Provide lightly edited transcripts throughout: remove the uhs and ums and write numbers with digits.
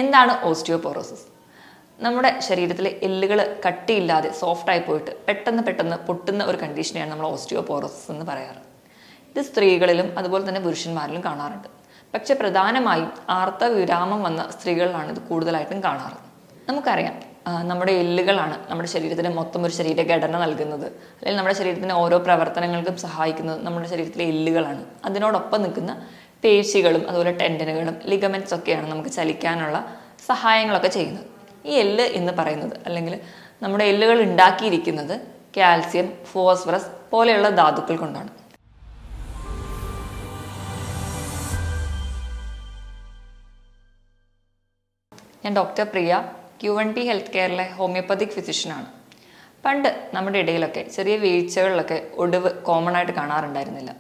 എന്താണ് ഓസ്റ്റിയോപോറോസിസ്? നമ്മുടെ ശരീരത്തിലെ എല്ലുകൾ കട്ടിയില്ലാതെ സോഫ്റ്റായി പോയിട്ട് പെട്ടെന്ന് പൊട്ടുന്ന ഒരു കണ്ടീഷനെയാണ് നമ്മൾ ഓസ്റ്റിയോപോറോസിസ് എന്ന് പറയാറ്. ഇത് സ്ത്രീകളിലും അതുപോലെ തന്നെ പുരുഷന്മാരിലും കാണാറുണ്ട്. പക്ഷെ പ്രധാനമായും ആർത്തവ വിരാമം വന്ന സ്ത്രീകളിലാണ് ഇത് കൂടുതലായിട്ടും കാണാറ്. നമുക്കറിയാം, നമ്മുടെ എല്ലുകളാണ് നമ്മുടെ ശരീരത്തിന് മൊത്തം ഒരു ശരീരഘടന നൽകുന്നത്, അല്ലെങ്കിൽ നമ്മുടെ ശരീരത്തിൻ്റെ ഓരോ പ്രവർത്തനങ്ങൾക്കും സഹായിക്കുന്നത് നമ്മുടെ ശരീരത്തിലെ എല്ലുകളാണ്. അതിനോടൊപ്പം നിൽക്കുന്ന പേശികളും അതുപോലെ ടെൻഡനുകളും ലിഗമെന്റ്സ് ഒക്കെയാണ് നമുക്ക് ചലിക്കാനുള്ള സഹായങ്ങളൊക്കെ ചെയ്യുന്നത്. ഈ എല്ല് എന്ന് പറയുന്നത്, അല്ലെങ്കിൽ നമ്മുടെ എല്ലുകൾ ഉണ്ടാക്കിയിരിക്കുന്നത് കാൽസ്യം, ഫോസ്ഫറസ് പോലെയുള്ള ധാതുക്കൾ കൊണ്ടാണ്. ഞാൻ ഡോക്ടർ പ്രിയ, Q1T ഹെൽത്ത് കെയറിലെ ഹോമിയോപ്പതിക് ഫിസിഷ്യനാണ്. പണ്ട് നമ്മുടെ ഇടയിലൊക്കെ ചെറിയ വീഴ്ചകളിലൊക്കെ ഒടിവ് കോമൺ ആയിട്ട് കാണാറുണ്ടായിരുന്നില്ല.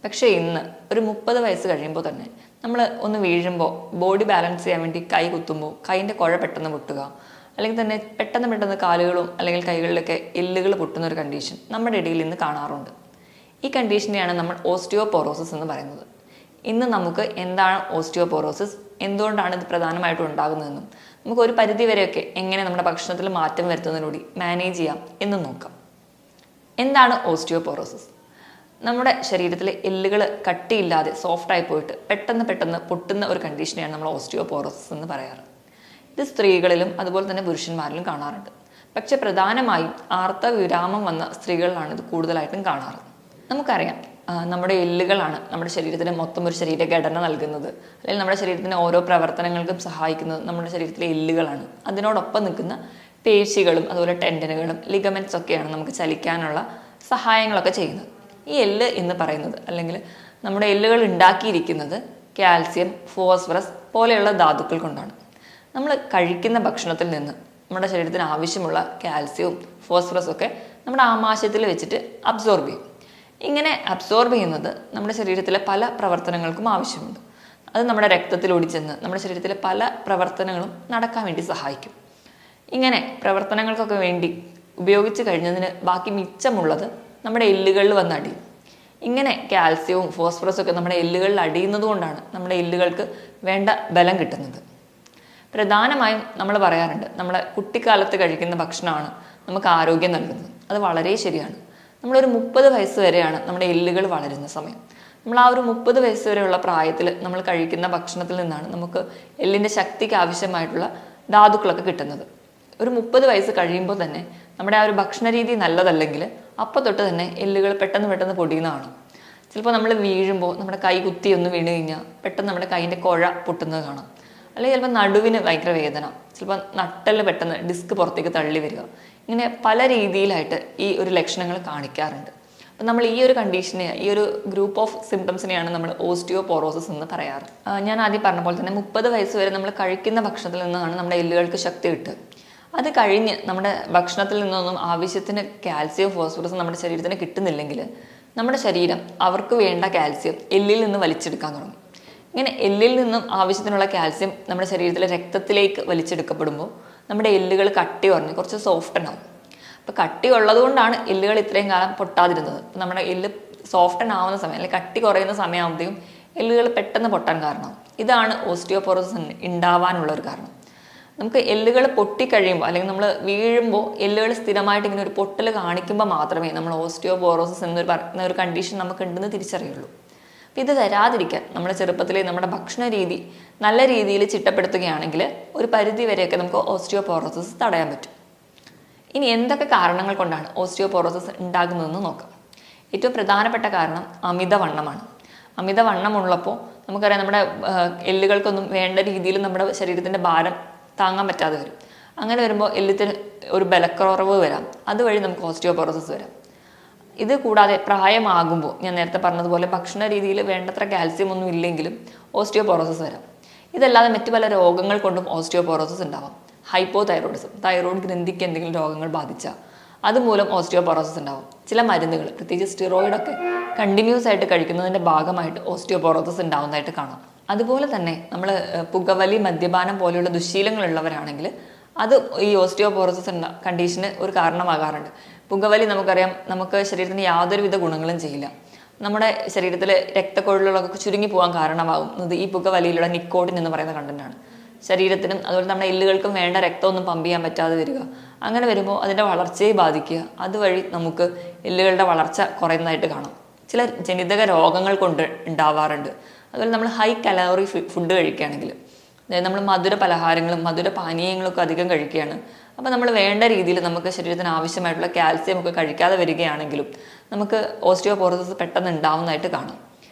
പക്ഷേ ഇന്ന് ഒരു 30 വയസ്സ് കഴിയുമ്പോൾ തന്നെ നമ്മൾ ഒന്ന് വീഴുമ്പോൾ ബോഡി ബാലൻസ് ചെയ്യാൻ വേണ്ടി കൈ കുത്തുമ്പോൾ കൈയിൻ്റെ കുഴ പെട്ടെന്ന് പൊട്ടുക, അല്ലെങ്കിൽ തന്നെ പെട്ടെന്ന് കാലുകളും അല്ലെങ്കിൽ കൈകളിലൊക്കെ എല്ലുകൾ പൊട്ടുന്ന ഒരു കണ്ടീഷൻ നമ്മുടെ ഇടയിൽ ഇന്ന് കാണാറുണ്ട്. ഈ കണ്ടീഷനെയാണ് നമ്മൾ ഓസ്റ്റിയോപോറോസിസ് എന്ന് പറയുന്നത്. ഇന്ന് നമുക്ക് എന്താണ് ഓസ്റ്റിയോപോറോസിസ്, എന്തുകൊണ്ടാണ് ഇത് പ്രധാനമായിട്ടും ഉണ്ടാകുന്നതെന്നും നമുക്ക് ഒരു പരിധി വരെയൊക്കെ എങ്ങനെ നമ്മുടെ ഭക്ഷണത്തിൽ മാറ്റം വരുത്തുന്നതിലൂടെ മാനേജ് ചെയ്യാം എന്നും നോക്കാം. എന്താണ് ഓസ്റ്റിയോപോറോസിസ്? നമ്മുടെ ശരീരത്തിലെ എല്ലുകൾ കട്ടിയില്ലാതെ സോഫ്റ്റായി പോയിട്ട് പെട്ടെന്ന് പൊട്ടുന്ന ഒരു കണ്ടീഷനെയാണ് നമ്മൾ ഓസ്റ്റിയോപോറോസിസ് എന്ന് പറയാറ്. ഇത് സ്ത്രീകളിലും അതുപോലെ തന്നെ പുരുഷന്മാരിലും കാണാറുണ്ട്. പക്ഷെ പ്രധാനമായും ആർത്തവ വിരാമം വന്ന സ്ത്രീകളിലാണ് ഇത് കൂടുതലായിട്ടും കാണാറ്. നമുക്കറിയാം, നമ്മുടെ എല്ലുകളാണ് നമ്മുടെ ശരീരത്തിന് മൊത്തം ഒരു ശരീരഘടന നൽകുന്നത്, അല്ലെങ്കിൽ നമ്മുടെ ശരീരത്തിൻ്റെ ഓരോ പ്രവർത്തനങ്ങൾക്കും സഹായിക്കുന്നത് നമ്മുടെ ശരീരത്തിലെ എല്ലുകളാണ്. അതിനോടൊപ്പം നിൽക്കുന്ന പേശികളും അതുപോലെ ടെൻഡനുകളും ലിഗമെന്റ്സ് ഒക്കെയാണ് നമുക്ക് ചലിക്കാനുള്ള സഹായങ്ങളൊക്കെ ചെയ്യുന്നത്. ഈ എല്ല് എന്ന് പറയുന്നത്, അല്ലെങ്കിൽ നമ്മുടെ എല്ലുകൾ ഉണ്ടാക്കിയിരിക്കുന്നത് കാൽസ്യം, ഫോസ്ഫറസ് പോലെയുള്ള ധാതുക്കൾ കൊണ്ടാണ്. നമ്മൾ കഴിക്കുന്ന ഭക്ഷണത്തിൽ നിന്ന് നമ്മുടെ ശരീരത്തിന് ആവശ്യമുള്ള കാൽസ്യവും ഫോസ്ഫറസും ഒക്കെ നമ്മുടെ ആമാശയത്തിൽ വെച്ചിട്ട് അബ്സോർബ് ചെയ്യും. ഇങ്ങനെ അബ്സോർബ് ചെയ്യുന്നത് നമ്മുടെ ശരീരത്തിലെ പല പ്രവർത്തനങ്ങൾക്കും ആവശ്യമുണ്ട്. അത് നമ്മുടെ രക്തത്തിലൂടെ ചെന്ന് നമ്മുടെ ശരീരത്തിലെ പല പ്രവർത്തനങ്ങളും നടക്കാൻ വേണ്ടി സഹായിക്കും. ഇങ്ങനെ പ്രവർത്തനങ്ങൾക്കൊക്കെ വേണ്ടി ഉപയോഗിച്ച് കഴിഞ്ഞതിന് ബാക്കി മിച്ചമുള്ളത് നമ്മുടെ എല്ലുകളിൽ വന്ന് അടിയും. ഇങ്ങനെ കാൽസ്യവും ഫോസ്ഫറസും ഒക്കെ നമ്മുടെ എല്ലുകളിൽ അടിയുന്നത് കൊണ്ടാണ് നമ്മുടെ എല്ലുകൾക്ക് വേണ്ട ബലം കിട്ടുന്നത്. പ്രധാനമായും നമ്മൾ പറയാറുണ്ട്, നമ്മളെ കുട്ടിക്കാലത്ത് കഴിക്കുന്ന ഭക്ഷണമാണ് നമുക്ക് ആരോഗ്യം നൽകുന്നത്. അത് വളരെ ശരിയാണ്. നമ്മളൊരു 30 വയസ്സ് വരെയാണ് നമ്മുടെ എല്ലുകൾ വളരുന്ന സമയം. നമ്മൾ ആ ഒരു 30 വയസ്സ് വരെയുള്ള പ്രായത്തിൽ നമ്മൾ കഴിക്കുന്ന ഭക്ഷണത്തിൽ നിന്നാണ് നമുക്ക് എല്ലിൻ്റെ ശക്തിക്ക് ആവശ്യമായിട്ടുള്ള ധാതുക്കളൊക്കെ കിട്ടുന്നത്. ഒരു 30 വയസ്സ് കഴിയുമ്പോൾ തന്നെ നമ്മുടെ ആ ഒരു ഭക്ഷണ രീതി നല്ലതല്ലെങ്കിൽ അപ്പോൾ തൊട്ട് തന്നെ എല്ലുകൾ പെട്ടെന്ന് പൊടിയുന്നതാണ്. ചിലപ്പോൾ നമ്മൾ വീഴുമ്പോൾ നമ്മുടെ കൈ കുത്തി ഒന്ന് വീണ് കഴിഞ്ഞാൽ പെട്ടെന്ന് നമ്മുടെ കൈയിൻ്റെ കുഴ പൊട്ടുന്നത് കാണാം. അല്ലെങ്കിൽ ചിലപ്പോൾ നടുവിന് ഭയങ്കര വേദന, ചിലപ്പോൾ നട്ടെല്ല് പെട്ടെന്ന് ഡിസ്ക് പുറത്തേക്ക് തള്ളി വരിക. ഇങ്ങനെ പല രീതിയിലായിട്ട് ഈ ഒരു ലക്ഷണങ്ങൾ കാണിക്കാറുണ്ട്. അപ്പം നമ്മൾ ഈ ഒരു കണ്ടീഷനെ, ഈ ഒരു ഗ്രൂപ്പ് ഓഫ് സിംറ്റംസിനെയാണ് നമ്മൾ ഓസ്റ്റിയോപോറോസിസ് എന്ന് പറയാറ്. ഞാൻ ആദ്യം പറഞ്ഞ പോലെ തന്നെ 30 വയസ്സ് വരെ നമ്മൾ കഴിക്കുന്ന ഭക്ഷണത്തിൽ നിന്നാണ് നമ്മുടെ എല്ലുകൾക്ക് ശക്തി കിട്ടുക. അത് കഴിഞ്ഞ് നമ്മുടെ ഭക്ഷണത്തിൽ നിന്നൊന്നും ആവശ്യത്തിന് കാൽസ്യം, ഫോസ്ഫറസും നമ്മുടെ ശരീരത്തിന് കിട്ടുന്നില്ലെങ്കിൽ നമ്മുടെ ശരീരം അവർക്ക് വേണ്ട കാൽസ്യം എല്ലിൽ നിന്ന് വലിച്ചെടുക്കാൻ തുടങ്ങും. ഇങ്ങനെ എല്ലിൽ നിന്നും ആവശ്യത്തിനുള്ള കാൽസ്യം നമ്മുടെ ശരീരത്തിലെ രക്തത്തിലേക്ക് വലിച്ചെടുക്കപ്പെടുമ്പോൾ നമ്മുടെ എല്ലുകൾ കട്ടി കുറഞ്ഞ് കുറച്ച് സോഫ്റ്റ് ഉണ്ടാവും. അപ്പോൾ കട്ടി ഉള്ളത് കൊണ്ടാണ് എല്ലുകൾ ഇത്രയും കാലം പൊട്ടാതിരുന്നത്. അപ്പോൾ നമ്മുടെ എല്ല് സോഫ്റ്റ് ആവുന്ന സമയം, അല്ലെങ്കിൽ കട്ടി കുറയുന്ന സമയമാകുമ്പോഴത്തേക്കും എല്ലുകൾ പെട്ടെന്ന് പൊട്ടാൻ കാരണം. ഇതാണ് ഓസ്റ്റിയോപോറോസിസ് ഉണ്ടാവാനുള്ള ഒരു കാരണം. നമുക്ക് എല്ലുകൾ പൊട്ടിക്കഴിയുമ്പോൾ, അല്ലെങ്കിൽ നമ്മൾ വീഴുമ്പോൾ എല്ലുകൾ സ്ഥിരമായിട്ട് ഇങ്ങനെ ഒരു പൊട്ടൽ കാണിക്കുമ്പോൾ മാത്രമേ നമ്മൾ ഓസ്റ്റിയോപോറോസിസ് എന്നൊരു കണ്ടീഷൻ നമുക്ക് ഉണ്ടെന്ന് തിരിച്ചറിയുള്ളൂ. അപ്പം ഇത് വരാതിരിക്കാൻ നമ്മുടെ ചെറുപ്പത്തിലെ നമ്മുടെ ഭക്ഷണ രീതി നല്ല രീതിയിൽ ചിട്ടപ്പെടുത്തുകയാണെങ്കിൽ ഒരു പരിധി വരെയൊക്കെ നമുക്ക് ഓസ്റ്റിയോപോറോസിസ് തടയാൻ പറ്റും. ഇനി എന്തൊക്കെ കാരണങ്ങൾ കൊണ്ടാണ് ഓസ്റ്റിയോപോറോസിസ് ഉണ്ടാകുന്നതെന്ന് നോക്കാം. ഏറ്റവും പ്രധാനപ്പെട്ട കാരണം അമിതവണ്ണമാണ്. അമിതവണ്ണമുള്ളപ്പോൾ നമുക്കറിയാം, നമ്മുടെ എല്ലുകൾക്കൊന്നും വേണ്ട രീതിയിൽ നമ്മുടെ ശരീരത്തിൻ്റെ ഭാരം താങ്ങാൻ പറ്റാതെ വരും. അങ്ങനെ വരുമ്പോൾ എല്ലിന് ഒരു ബലക്കുറവ് വരാം. അതുവഴി നമുക്ക് ഓസ്റ്റിയോപോറോസിസ് വരാം. ഇത് കൂടാതെ പ്രായമാകുമ്പോൾ ഞാൻ നേരത്തെ പറഞ്ഞതുപോലെ ഭക്ഷണ രീതിയിൽ വേണ്ടത്ര കാൽസ്യം ഒന്നും ഇല്ലെങ്കിലും ഓസ്റ്റിയോപോറോസിസ് വരാം. ഇതല്ലാതെ മറ്റു പല രോഗങ്ങൾ കൊണ്ടും ഓസ്റ്റിയോപോറോസിസ് ഉണ്ടാവാം. ഹൈപ്പോതൈറോയിഡിസം, തൈറോയ്ഡ് ഗ്രന്ഥിക്ക് എന്തെങ്കിലും രോഗങ്ങൾ ബാധിച്ചാൽ അതുമൂലം ഓസ്റ്റിയോപോറോസിസ് ഉണ്ടാവും. ചില മരുന്നുകൾ, പ്രത്യേകിച്ച് സ്റ്റിറോയിഡൊക്കെ കണ്ടിന്യൂസ് ആയിട്ട് കഴിക്കുന്നതിൻ്റെ ഭാഗമായിട്ട് ഓസ്റ്റിയോപോറോസിസ് ഉണ്ടാവുന്നതായിട്ട് കാണാം. അതുപോലെ തന്നെ നമ്മൾ പുകവലി, മദ്യപാനം പോലെയുള്ള ദുശ്ശീലങ്ങളുള്ളവരാണെങ്കിൽ അത് ഈ ഓസ്റ്റിയോപോറോസിസ് കണ്ടീഷന് ഒരു കാരണമാകാറുണ്ട്. പുകവലി നമുക്കറിയാം, നമുക്ക് ശരീരത്തിന് യാതൊരുവിധ ഗുണങ്ങളും ചെയ്യില്ല. നമ്മുടെ ശരീരത്തിൽ രക്തക്കൊഴലുകളൊക്കെ ചുരുങ്ങി പോകാൻ കാരണമാകുന്നത് ഈ പുകവലിയിലുള്ള നിക്കോട്ടിൻ എന്ന് പറയുന്ന കണ്ടന്റാണ്. ശരീരത്തിനും അതുപോലെ നമ്മുടെ എല്ലുകൾക്കും വേണ്ട രക്തമൊന്നും പമ്പ് ചെയ്യാൻ പറ്റാതെ വരിക. അങ്ങനെ വരുമ്പോൾ അതിൻ്റെ വളർച്ചയെ ബാധിക്കുക. അതുവഴി നമുക്ക് എല്ലുകളുടെ വളർച്ച കുറയുന്നതായിട്ട് കാണാം. ചില ജനിതക രോഗങ്ങൾ കൊണ്ട് ഉണ്ടാവാറുണ്ട്. അതുപോലെ നമ്മൾ ഹൈ കലോറി ഫുഡ് കഴിക്കുകയാണെങ്കിൽ, അതായത് നമ്മൾ മധുര പലഹാരങ്ങളും മധുര പാനീയങ്ങളൊക്കെ അധികം കഴിക്കുകയാണ്. അപ്പോൾ നമ്മൾ വേണ്ട രീതിയിൽ നമുക്ക് ശരീരത്തിന് ആവശ്യമായിട്ടുള്ള കാൽസ്യം ഒക്കെ കഴിക്കാതെ വരികയാണെങ്കിലും നമുക്ക് ഓസ്റ്റിയോപോറോസിസ് പെട്ടെന്ന് ഉണ്ടാവുന്നതായിട്ട് കാണാം.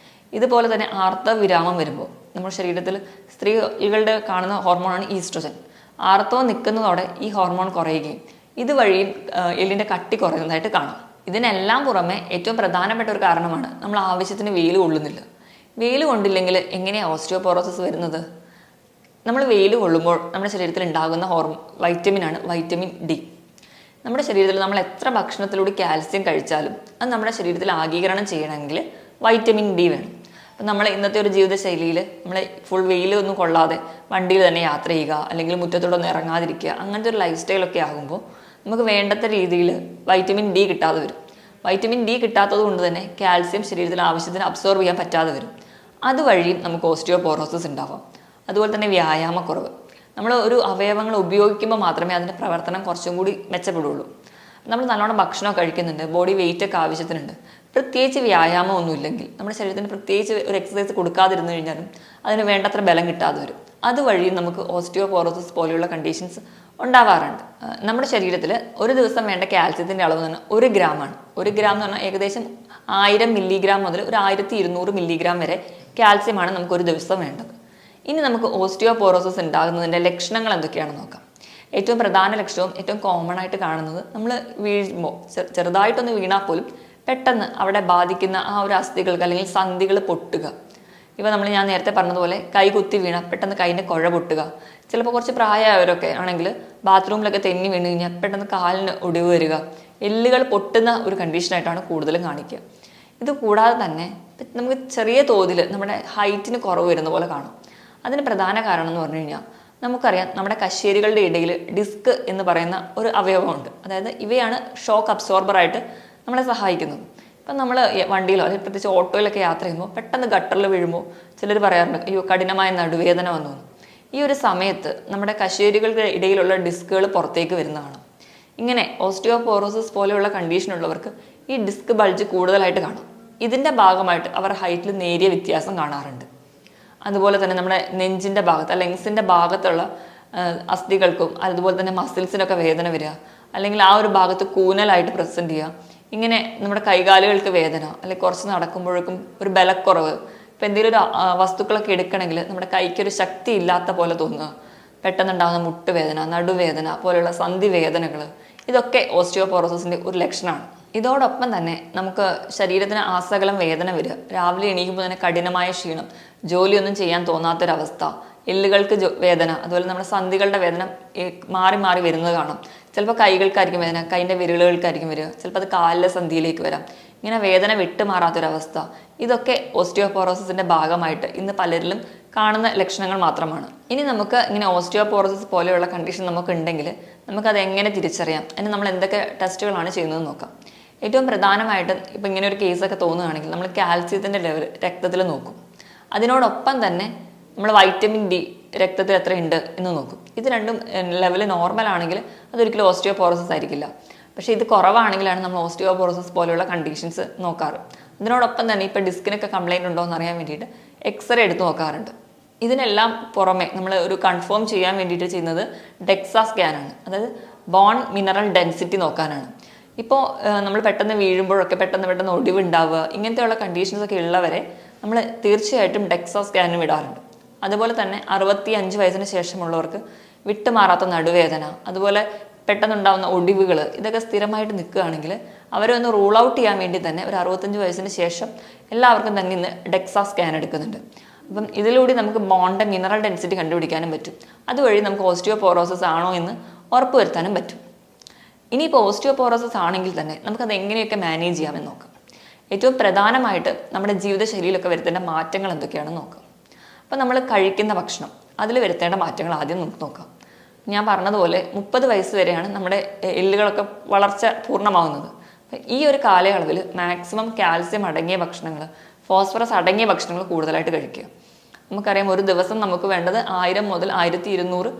ഇതുപോലെ തന്നെ ആർത്തവവിരാമം വരുമ്പോൾ നമ്മുടെ ശരീരത്തിൽ സ്ത്രീകളുടെ കാണുന്ന ഹോർമോണാണ് ഈസ്ട്രോജൻ. ആർത്തവം നിൽക്കുന്നതോടെ ഈ ഹോർമോൺ കുറയുകയും ഇതുവഴിയും എല്ലിൻ്റെ കട്ടി കുറയുന്നതായിട്ട് കാണാം. ഇതിനെല്ലാം പുറമെ ഏറ്റവും പ്രധാനപ്പെട്ട ഒരു കാരണമാണ് നമ്മൾ ആവശ്യത്തിന് വെയിൽ കൊള്ളുന്നില്ല. വെയിൽ കൊണ്ടില്ലെങ്കിൽ എങ്ങനെയാണ് ഓസ്റ്റിയോപോറോസിസ് വരുന്നത്? നമ്മൾ വെയിൽ കൊള്ളുമ്പോൾ നമ്മുടെ ശരീരത്തിൽ ഉണ്ടാകുന്ന വൈറ്റമിനാണ് വൈറ്റമിൻ ഡി. നമ്മുടെ ശരീരത്തിൽ നമ്മൾ എത്ര ഭക്ഷണത്തിലൂടെ കാൽസ്യം കഴിച്ചാലും അത് നമ്മുടെ ശരീരത്തിൽ ആഗീകരണം ചെയ്യണമെങ്കിൽ വൈറ്റമിൻ ഡി വേണം. അപ്പം നമ്മൾ ഇന്നത്തെ ഒരു ജീവിതശൈലിയിൽ നമ്മൾ ഫുൾ വെയിലൊന്നും കൊള്ളാതെ വണ്ടിയിൽ തന്നെ യാത്ര ചെയ്യുക, അല്ലെങ്കിൽ മുറ്റത്തോടെ ഒന്നും ഇറങ്ങാതിരിക്കുക, അങ്ങനത്തെ ഒരു ലൈഫ് സ്റ്റൈലൊക്കെ ആകുമ്പോൾ നമുക്ക് വേണ്ടത്ര രീതിയിൽ വൈറ്റമിൻ ഡി കിട്ടാതെ വരും. വൈറ്റമിൻ ഡി കിട്ടാത്തത് കൊണ്ട് തന്നെ കാൽസ്യം ശരീരത്തിൽ ആവശ്യത്തിന് അബ്സോർബ് ചെയ്യാൻ പറ്റാതെ വരും. അതുവഴിയും നമുക്ക് ഓസ്റ്റിയോപോറോസിസ് ഉണ്ടാവാം. അതുപോലെ തന്നെ വ്യായാമക്കുറവ്. നമ്മൾ ഒരു അവയവങ്ങൾ ഉപയോഗിക്കുമ്പോൾ മാത്രമേ അതിൻ്റെ പ്രവർത്തനം കുറച്ചും കൂടി മെച്ചപ്പെടുള്ളൂ. നമ്മൾ നല്ലോണം ഭക്ഷണമൊക്കെ കഴിക്കുന്നുണ്ട്, ബോഡി വെയിറ്റ് ഒക്കെ ആവശ്യത്തിനുണ്ട്, പ്രത്യേകിച്ച് വ്യായാമം ഒന്നും ഇല്ലെങ്കിൽ നമ്മുടെ ശരീരത്തിന് പ്രത്യേകിച്ച് ഒരു എക്സസൈസ് കൊടുക്കാതിരുന്നു കഴിഞ്ഞാലും അതിന് വേണ്ടത്ര ബലം കിട്ടാതെ വരും. അതുവഴി നമുക്ക് ഓസ്റ്റിയോപോറോസിസ് പോലെയുള്ള കണ്ടീഷൻസ് ഉണ്ടാവാറുണ്ട്. നമ്മുടെ ശരീരത്തിൽ ഒരു ദിവസം വേണ്ട കാൽസ്യത്തിൻ്റെ അളവ് എന്ന് പറഞ്ഞാൽ 1 ഗ്രാമാണ്. 1 ഗ്രാം എന്ന് പറഞ്ഞാൽ ഏകദേശം 1000 മില്ലിഗ്രാം മുതൽ ഒരു 1200 മില്ലിഗ്രാം വരെ കാൽസ്യമാണ് നമുക്ക് ഒരു ദിവസം വേണ്ടത്. ഇനി നമുക്ക് ഓസ്റ്റിയോപോറോസിസ് ഉണ്ടാകുന്നതിൻ്റെ ലക്ഷണങ്ങൾ എന്തൊക്കെയാണെന്ന് നോക്കാം. ഏറ്റവും പ്രധാന ലക്ഷണവും ഏറ്റവും കോമൺ ആയിട്ട് കാണുന്നത്, നമ്മൾ വീഴുമ്പോൾ ചെറുതായിട്ടൊന്ന് വീണാൽ പോലും പെട്ടെന്ന് അവിടെ ബാധിക്കുന്ന ആ ഒരു അസ്ഥികൾക്ക് അല്ലെങ്കിൽ സന്ധികൾ പൊട്ടുക. ഞാൻ നേരത്തെ പറഞ്ഞതുപോലെ കൈ കുത്തി വീണ പെട്ടെന്ന് കൈൻ്റെ കുഴ പൊട്ടുക. ചിലപ്പോൾ കുറച്ച് പ്രായമായവരൊക്കെ ആണെങ്കിൽ ബാത്റൂമിലൊക്കെ തെന്നി വീണ് കഴിഞ്ഞാൽ പെട്ടെന്ന് കാലിന് ഒടിവ് വരിക, എല്ലുകൾ പൊട്ടുന്ന ഒരു കണ്ടീഷനായിട്ടാണ് കൂടുതലും കാണിക്കുക. ഇത് കൂടാതെ തന്നെ നമുക്ക് ചെറിയ തോതിൽ നമ്മുടെ ഹൈറ്റിന് കുറവ് വരുന്ന പോലെ കാണാം. അതിന് പ്രധാന കാരണം എന്ന് പറഞ്ഞു കഴിഞ്ഞാൽ നമുക്കറിയാം, നമ്മുടെ കശേരുകളുടെ ഇടയിൽ ഡിസ്ക് എന്ന് പറയുന്ന ഒരു അവയവമുണ്ട്. അതായത് ഇവയാണ് ഷോക്ക് അബ്സോർബറായിട്ട് നമ്മളെ സഹായിക്കുന്നത്. ഇപ്പം നമ്മൾ വണ്ടിയിലോ അല്ലെങ്കിൽ പ്രത്യേകിച്ച് ഓട്ടോയിലൊക്കെ യാത്ര ചെയ്യുമ്പോൾ പെട്ടെന്ന് ഗട്ടറിൽ വീഴുമ്പോൾ ചിലർ പറയാറുണ്ട്, അയ്യോ കഠിനമായ നടുവേദന വന്നു. ഈ ഒരു സമയത്ത് നമ്മുടെ കശേരുകളുടെ ഇടയിലുള്ള ഡിസ്കുകൾ പുറത്തേക്ക് വരുന്നതാണ്. ഇങ്ങനെ ഓസ്റ്റിയോപോറോസിസ് പോലെയുള്ള കണ്ടീഷനുള്ളവർക്ക് ഈ ഡിസ്ക് ബൾജ് കൂടുതലായിട്ട് കാണാം. ഇതിൻ്റെ ഭാഗമായിട്ട് അവർ ഹൈറ്റിൽ നേരിയ വ്യത്യാസം കാണാറുണ്ട്. അതുപോലെ തന്നെ നമ്മുടെ നെഞ്ചിൻ്റെ ഭാഗത്ത് ലെങ്സിൻ്റെ ഭാഗത്തുള്ള അസ്ഥികൾക്കും അതുപോലെ തന്നെ മസിൽസിനൊക്കെ വേദന വരിക, അല്ലെങ്കിൽ ആ ഒരു ഭാഗത്ത് കൂനലായിട്ട് പ്രസൻറ്റ് ചെയ്യുക. ഇങ്ങനെ നമ്മുടെ കൈകാലുകൾക്ക് വേദന, അല്ലെങ്കിൽ കുറച്ച് നടക്കുമ്പോഴേക്കും ഒരു ബലക്കുറവ്, ഇപ്പം എന്തെങ്കിലും ഒരു വസ്തുക്കളൊക്കെ എടുക്കണമെങ്കിൽ നമ്മുടെ കൈക്കൊരു ശക്തി ഇല്ലാത്ത പോലെ തോന്നുക, പെട്ടെന്നുണ്ടാകുന്ന മുട്ടുവേദന, നടുവേദന പോലെയുള്ള സന്ധി വേദനകൾ, ഇതൊക്കെ ഓസ്റ്റിയോപോറോസിസിൻ്റെ ഒരു ലക്ഷണമാണ്. ഇതോടൊപ്പം തന്നെ നമുക്ക് ശരീരത്തിന് ആസകലം വേദന വരിക, രാവിലെ എണീക്കുമ്പോൾ തന്നെ കഠിനമായ ക്ഷീണം, ജോലിയൊന്നും ചെയ്യാൻ തോന്നാത്തൊരവസ്ഥ, എല്ലുകൾക്ക് വേദന, അതുപോലെ നമ്മുടെ സന്ധികളുടെ വേദന മാറി മാറി വരുന്നത് കാണാം. ചിലപ്പോൾ കൈകൾക്കായിരിക്കും വേദന, കൈൻ്റെ വിരലുകൾക്കായിരിക്കും വരിക, ചിലപ്പോൾ അത് കാലിലെ സന്ധിയിലേക്ക് വരാം. ഇങ്ങനെ വേദന വിട്ടുമാറാത്തൊരവസ്ഥ, ഇതൊക്കെ ഓസ്റ്റിയോപോറോസിസിൻ്റെ ഭാഗമായിട്ട് ഇന്ന് പലരിലും കാണുന്ന ലക്ഷണങ്ങൾ മാത്രമാണ്. ഇനി നമുക്ക് ഇങ്ങനെ ഓസ്റ്റിയോപോറോസിസ് പോലെയുള്ള കണ്ടീഷൻ നമുക്ക് ഉണ്ടെങ്കിൽ നമുക്കത് എങ്ങനെ തിരിച്ചറിയാം, അതിന് നമ്മൾ എന്തൊക്കെ ടെസ്റ്റുകളാണ് ചെയ്യുന്നതെന്ന് നോക്കാം. ഏറ്റവും പ്രധാനമായിട്ട് ഇപ്പം ഇങ്ങനെ ഒരു കേസൊക്കെ തോന്നുകയാണെങ്കിൽ നമ്മൾ കാൽസ്യത്തിൻ്റെ ലെവൽ രക്തത്തിൽ നോക്കും. അതിനോടൊപ്പം തന്നെ നമ്മൾ വൈറ്റമിൻ ഡി രക്തത്തിൽ എത്രയുണ്ട് എന്ന് നോക്കും. ഇത് രണ്ടും ലെവൽ നോർമൽ ആണെങ്കിൽ അതൊരിക്കലും ഓസ്റ്റിയോപോറോസിസ് ആയിരിക്കില്ല. പക്ഷേ ഇത് കുറവാണെങ്കിലാണ് നമ്മൾ ഓസ്റ്റിയോപോറോസിസ് പോലെയുള്ള കണ്ടീഷൻസ് നോക്കാറ്. ഇതിനോടൊപ്പം തന്നെ ഇപ്പോൾ ഡിസ്കിനൊക്കെ കംപ്ലൈൻറ്റ് ഉണ്ടോ എന്ന് അറിയാൻ വേണ്ടിയിട്ട് എക്സ്റേ എടുത്ത് നോക്കാറുണ്ട്. ഇതിനെല്ലാം പുറമെ നമ്മൾ ഒരു കൺഫേം ചെയ്യാൻ വേണ്ടിയിട്ട് ചെയ്യുന്നത് ഡെക്സാ സ്കാനാണ്. അതായത് ബോൺ മിനറൽ ഡെൻസിറ്റി നോക്കാനാണ്. ഇപ്പോൾ നമ്മൾ പെട്ടെന്ന് വീഴുമ്പോഴൊക്കെ പെട്ടെന്ന് ഒടിവുണ്ടാവുക, ഇങ്ങനത്തെയുള്ള കണ്ടീഷൻസൊക്കെ ഉള്ളവരെ നമ്മൾ തീർച്ചയായിട്ടും ഡെക്സാ സ്കാനും വിടാറുണ്ട്. അതുപോലെ തന്നെ 65 വയസ്സിന് ശേഷമുള്ളവർക്ക് വിട്ടുമാറാത്ത നടുവേദന, അതുപോലെ പെട്ടെന്നുണ്ടാകുന്ന ഒടിവുകൾ, ഇതൊക്കെ സ്ഥിരമായിട്ട് നിൽക്കുകയാണെങ്കിൽ അവരെ ഒന്ന് റൂൾ ഔട്ട് ചെയ്യാൻ വേണ്ടി തന്നെ ഒരു 65 വയസ്സിന് ശേഷം എല്ലാവർക്കും തന്നെ ഇന്ന് ഡെക്സാ സ്കാൻ എടുക്കുന്നുണ്ട്. അപ്പം ഇതിലൂടെ നമുക്ക് ബോണിൻ്റെ മിനറൽ ഡെൻസിറ്റി കണ്ടുപിടിക്കാനും പറ്റും. അതുവഴി നമുക്ക് ഓസ്റ്റിയോപോറോസിസ് ആണോ എന്ന് ഉറപ്പുവരുത്താനും പറ്റും. ഇനിയിപ്പോൾ ഓസ്റ്റിയോപോറോസിസ് ആണെങ്കിൽ തന്നെ നമുക്കത് എങ്ങനെയൊക്കെ മാനേജ് ചെയ്യാമെന്ന് നോക്കാം. ഏറ്റവും പ്രധാനമായിട്ട് നമ്മുടെ ജീവിതശൈലിയിലൊക്കെ വരുത്തേണ്ട മാറ്റങ്ങൾ എന്തൊക്കെയാണെന്ന് നോക്കാം. അപ്പോൾ നമ്മൾ കഴിക്കുന്ന ഭക്ഷണം, അതിൽ വരുത്തേണ്ട മാറ്റങ്ങൾ ആദ്യം നമുക്ക് നോക്കാം. ഞാൻ പറഞ്ഞതുപോലെ 30 വയസ്സ് വരെയാണ് നമ്മുടെ എല്ലുകളൊക്കെ വളർച്ച പൂർണ്ണമാകുന്നത്. ഈ ഒരു കാലയളവിൽ മാക്സിമം കാൽസ്യം അടങ്ങിയ ഭക്ഷണങ്ങൾ, ഫോസ്ഫറസ് അടങ്ങിയ ഭക്ഷണങ്ങൾ കൂടുതലായിട്ട് കഴിക്കുക. നമുക്കറിയാം ഒരു ദിവസം നമുക്ക് വേണ്ടത് 1000 മുതൽ 1200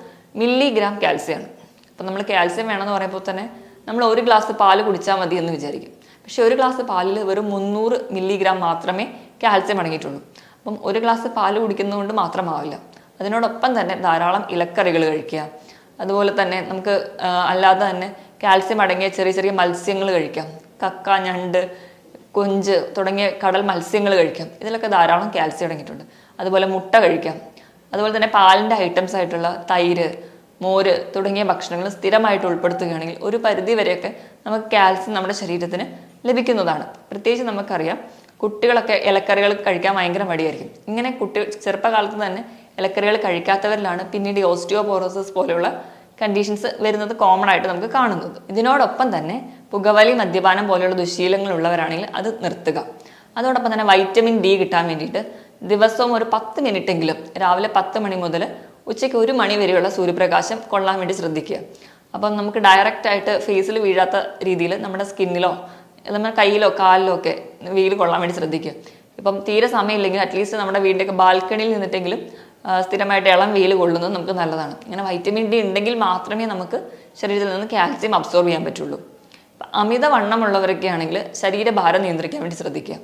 മില്ലിഗ്രാം കാൽസ്യമാണ്. അപ്പം നമ്മൾ കാൽസ്യം വേണമെന്ന് പറയുമ്പോൾ തന്നെ നമ്മൾ ഒരു ഗ്ലാസ് പാല് കുടിച്ചാൽ മതി എന്ന് വിചാരിക്കും. പക്ഷെ ഒരു ഗ്ലാസ് പാലിൽ വെറും 300 മില്ലിഗ്രാം മാത്രമേ കാൽസ്യം അടങ്ങിയിട്ടുള്ളൂ. അപ്പം ഒരു ഗ്ലാസ് പാല് കുടിക്കുന്നതുകൊണ്ട് മാത്രമാവില്ല. അതിനോടൊപ്പം തന്നെ ധാരാളം ഇലക്കറികൾ കഴിക്കുക. അതുപോലെ തന്നെ നമുക്ക് അല്ലാതെ തന്നെ കാൽസ്യം അടങ്ങിയ ചെറിയ ചെറിയ മത്സ്യങ്ങൾ കഴിക്കാം. കക്ക, ഞണ്ട്, കൊഞ്ച് തുടങ്ങിയ കടൽ മത്സ്യങ്ങൾ കഴിക്കാം. ഇതിലൊക്കെ ധാരാളം കാൽസ്യം അടങ്ങിയിട്ടുണ്ട്. അതുപോലെ മുട്ട കഴിക്കാം. അതുപോലെ തന്നെ പാലിൻ്റെ ഐറ്റംസ് ആയിട്ടുള്ള തൈര്, മോര് തുടങ്ങിയ ഭക്ഷണങ്ങൾ സ്ഥിരമായിട്ട് ഉൾപ്പെടുത്തുകയാണെങ്കിൽ ഒരു പരിധി വരെയൊക്കെ നമുക്ക് കാൽസ്യം നമ്മുടെ ശരീരത്തിന് ലഭിക്കുന്നതാണ്. പ്രത്യേകിച്ച് നമുക്കറിയാം കുട്ടികളൊക്കെ ഇലക്കറികൾ കഴിക്കാൻ ഭയങ്കര മടിയായിരിക്കും. ഇങ്ങനെ ചെറുപ്പകാലത്ത് തന്നെ ഇലക്കറികൾ കഴിക്കാത്തവരിലാണ് പിന്നീട് ഓസ്റ്റിയോപോറോസിസ് പോലെയുള്ള കണ്ടീഷൻസ് വരുന്നത് കോമൺ ആയിട്ട് നമുക്ക് കാണുന്നത്. ഇതിനോടൊപ്പം തന്നെ പുകവലി, മദ്യപാനം പോലെയുള്ള ദുശ്ശീലങ്ങൾ ഉള്ളവരാണെങ്കിൽ അത് നിർത്തുക. അതോടൊപ്പം തന്നെ വൈറ്റമിൻ ഡി കിട്ടാൻ വേണ്ടിയിട്ട് ദിവസവും ഒരു 10 മിനിറ്റെങ്കിലും രാവിലെ 10 മണി മുതൽ ഉച്ചയ്ക്ക് 1 മണി വരെയുള്ള സൂര്യപ്രകാശം കൊള്ളാൻ വേണ്ടി ശ്രദ്ധിക്കുക. അപ്പം നമുക്ക് ഡയറക്റ്റ് ആയിട്ട് ഫേസിൽ വീഴാത്ത രീതിയിൽ നമ്മുടെ സ്കിന്നിലോ നമ്മുടെ കയ്യിലോ കാലിലോ ഒക്കെ വെയിൽ കൊള്ളാൻ വേണ്ടി ശ്രദ്ധിക്കുക. ഇപ്പം തീരെ സമയമില്ലെങ്കിൽ അറ്റ്ലീസ്റ്റ് നമ്മുടെ വീടിൻ്റെയൊക്കെ ബാൽക്കണിയിൽ നിന്നിട്ടെങ്കിലും സ്ഥിരമായിട്ട് ഇളം വെയിൽ കൊള്ളുന്നത് നമുക്ക് നല്ലതാണ്. ഇങ്ങനെ വൈറ്റമിൻ ഡി ഉണ്ടെങ്കിൽ മാത്രമേ നമുക്ക് ശരീരത്തിൽ നിന്ന് കാൽസ്യം അബ്സോർബ് ചെയ്യാൻ പറ്റുള്ളൂ. അമിത വണ്ണമുള്ളവരൊക്കെ ആണെങ്കിൽ ശരീരഭാരം നിയന്ത്രിക്കാൻ വേണ്ടി ശ്രദ്ധിക്കുക.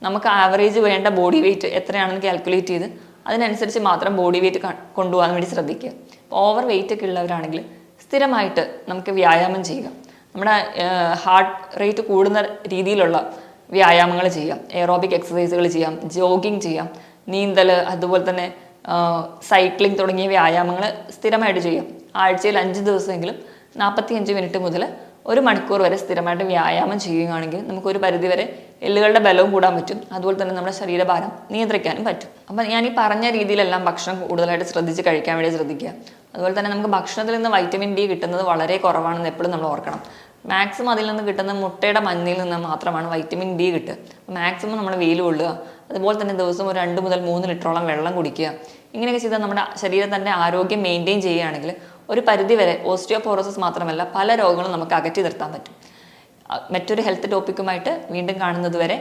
നമുക്ക് ആവറേജ് വേണ്ട ബോഡി വെയിറ്റ് എത്രയാണെന്ന് കാൽക്കുലേറ്റ് ചെയ്ത് അതിനനുസരിച്ച് മാത്രം ബോഡി വെയിറ്റ് കൊണ്ടുപോകാൻ വേണ്ടി ശ്രദ്ധിക്കുക. ഓവർ വെയിറ്റ് ഒക്കെ ഉള്ളവരാണെങ്കിൽ സ്ഥിരമായിട്ട് നമുക്ക് വ്യായാമം ചെയ്യുക. നമ്മുടെ ഹാർട്ട് റേറ്റ് കൂടുന്ന രീതിയിലുള്ള വ്യായാമങ്ങൾ ചെയ്യാം. എയറോബിക് എക്സസൈസുകൾ ചെയ്യാം, ജോഗിങ് ചെയ്യാം, നീന്തൽ, അതുപോലെ തന്നെ സൈക്ലിംഗ് തുടങ്ങിയ വ്യായാമങ്ങൾ സ്ഥിരമായിട്ട് ചെയ്യാം. ആഴ്ചയിൽ 5 ദിവസമെങ്കിലും 45 മിനിറ്റ് മുതൽ 1 മണിക്കൂർ വരെ സ്ഥിരമായിട്ട് വ്യായാമം ചെയ്യുകയാണെങ്കിൽ നമുക്കൊരു പരിധിവരെ എല്ലുകളുടെ ബലവും കൂടാൻ പറ്റും. അതുപോലെ തന്നെ നമ്മുടെ ശരീരഭാരം നിയന്ത്രിക്കാനും പറ്റും. അപ്പം ഞാൻ ഈ പറഞ്ഞ രീതിയിലെല്ലാം ഭക്ഷണം കൂടുതലായിട്ട് ശ്രദ്ധിച്ച് കഴിക്കാൻ വേണ്ടി ശ്രദ്ധിക്കുക. അതുപോലെ തന്നെ നമുക്ക് ഭക്ഷണത്തിൽ നിന്ന് വൈറ്റമിൻ ഡി കിട്ടുന്നത് വളരെ കുറവാണെന്ന് എപ്പോഴും നമ്മൾ ഓർക്കണം. മാക്സിമം അതിൽ നിന്ന് കിട്ടുന്ന മുട്ടയുടെ മഞ്ഞയിൽ നിന്ന് മാത്രമാണ് വൈറ്റമിൻ ഡി കിട്ടുക. മാക്സിമം നമ്മൾ വെയിൽ കൊള്ളുക. അതുപോലെ തന്നെ ദിവസം ഒരു 2 മുതൽ 3 ലിറ്ററോളം വെള്ളം കുടിക്കുക. ഇങ്ങനെയൊക്കെ ചെയ്താൽ നമ്മുടെ ശരീരത്തിൻ്റെ ആരോഗ്യം മെയിൻറ്റെയിൻ ചെയ്യുകയാണെങ്കിൽ ഒരു പരിധി വരെ ഓസ്റ്റിയോപോറോസിസ് മാത്രമല്ല പല രോഗങ്ങളും നമുക്ക് അകറ്റി നിർത്താൻ പറ്റും. മറ്റൊരു ഹെൽത്ത് ടോപ്പിക്കുമായിട്ട് വീണ്ടും കാണുന്നത് വരെ